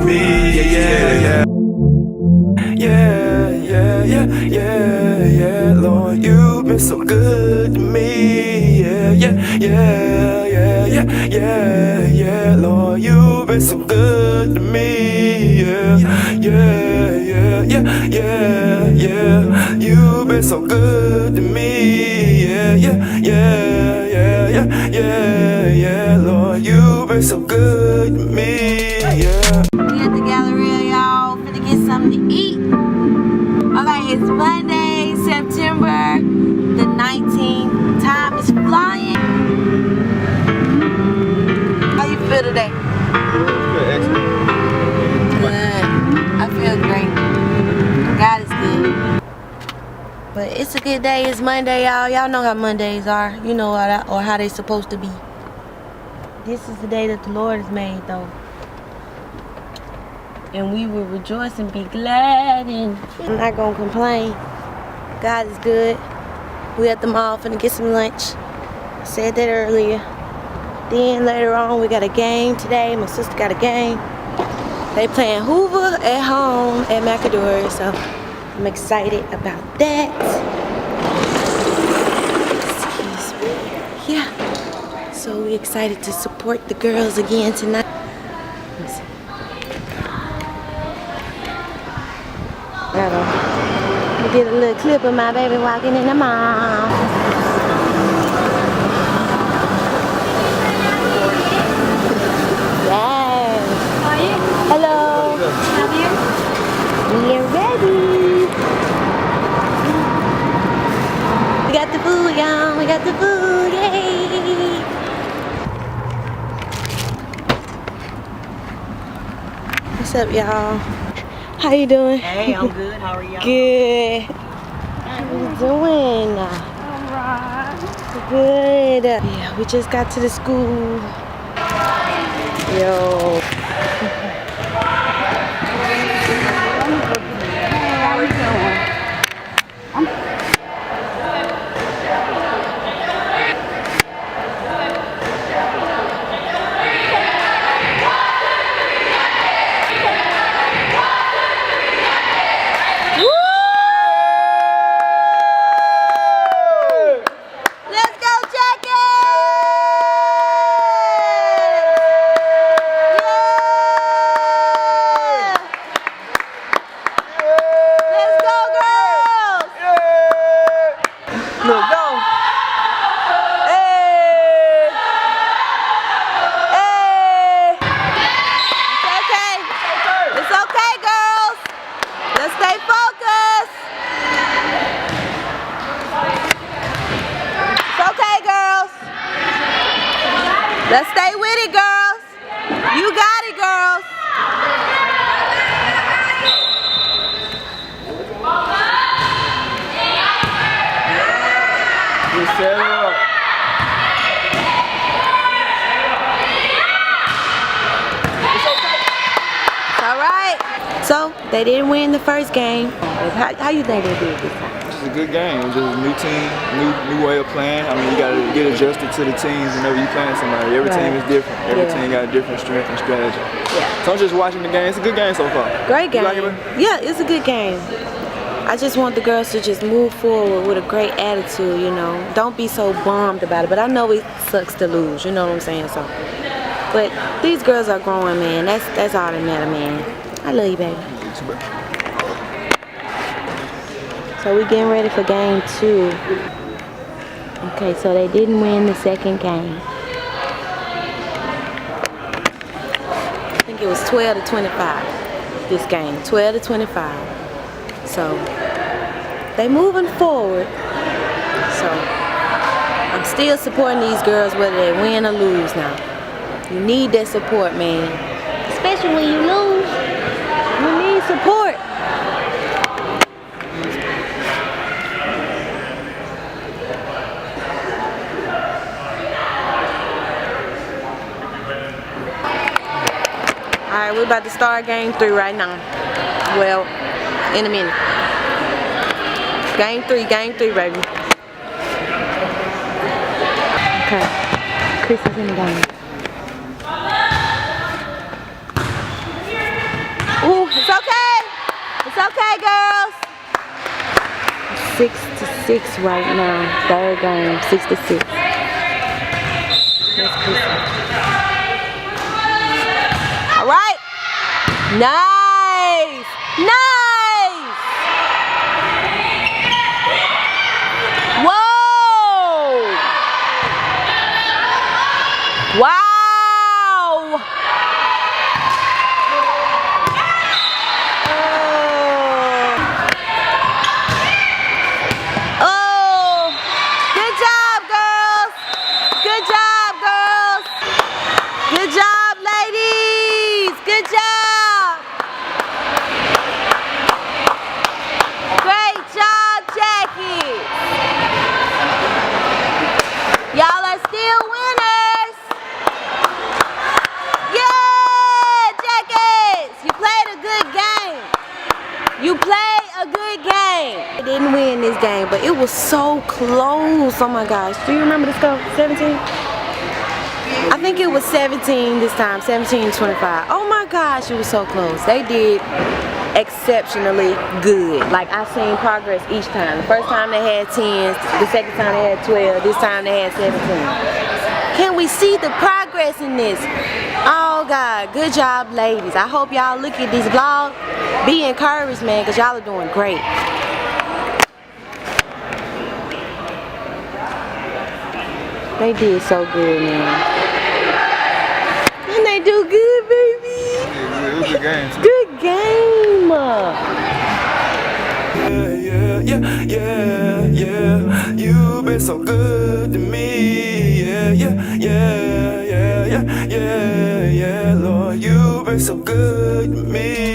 me. Yeah. Yeah, Lord, you've been so good to me. Yeah, Lord, you've been so good to me. Yeah, you've been so good to me. Yeah, Lord, you've been so good to me. Yeah. We at the Galleria, y'all, finna get something to eat. Okay, it's Monday, September the 19th. Time is flying. How you feel today? Excellent. Good. I feel great. God is good. But it's a good day. It's Monday, y'all. Y'all know how Mondays are. You know how they supposed to be. This is the day that the Lord has made, though. And we will rejoice and be glad in. I'm not gonna complain. God is good. We at the mall finna get some lunch. I said that earlier. Then later on we got a game today. My sister got a game. They playing Hoover at home at Mcadory, so I'm excited about that. Excuse me. Yeah. So we excited to support the girls again tonight. Let me see. Let me get a little clip of my baby walking in the mall. Yes. How are you? Hello. Have you? We are ready. We got the food, y'all. We got the food. Yay. What's up, y'all? How you doing? Hey, I'm good. How are y'all? Good. How you doing? Alright. Good. Yeah, we just got to the school. Yo. How are you doing? Let's go, Jackie! Yeah! Let's go, girls! Look, go! Hey! Hey! It's okay. It's okay, girls. Let's stay focused. It's okay, girls. Let's stay with it, girls. You got it, girls. You set up. It's all right. So, they didn't win the first game. How you think they did this time? It's a good game. It's just a new team, new way of playing. I mean, you gotta get adjusted to the teams whenever you playing somebody. Every team is different. Every team got a different strength and strategy. Yeah. So I'm just watching the game. It's a good game so far. Great game. You like it? Yeah, it's a good game. I just want the girls to just move forward with a great attitude, you know. Don't be so bummed about it. But I know it sucks to lose, you know what I'm saying? So, but these girls are growing, man. That's all that matters, man. I love you, baby. So we getting ready for game 2. Okay, so they didn't win the second game. I think it was 12 to 25. This game, 12 to 25. So they moving forward. So I'm still supporting these girls whether they win or lose now. You need that support, man. Especially when you lose. You need support. Alright, we're about to start game 3 right now. Well, in a minute. Game 3, baby. Okay. Chris is in the game. 6-6 right now. Third game, 6-6. All right. Nice. Nice. Whoa. Wow. Y'all are still winners. Yeah, Jackets. You played a good game. You played a good game. I didn't win this game, but it was so close. Oh my gosh. Do you remember the score? 17? I think it was 17 this time. 17-25. Oh my gosh, it was so close. They did exceptionally good. Like, I seen progress each time. The first time they had 10s, the second time they had 12, this time they had 17. Can we see the progress in this? Oh God, good job ladies. I hope y'all look at this vlog. Be encouraged, man, because y'all are doing great. They did so good, man. And they do good, baby. Yeah, it was a good game too. Good game. Yeah. You've been so good to me. Yeah, Lord, you've been so good to me.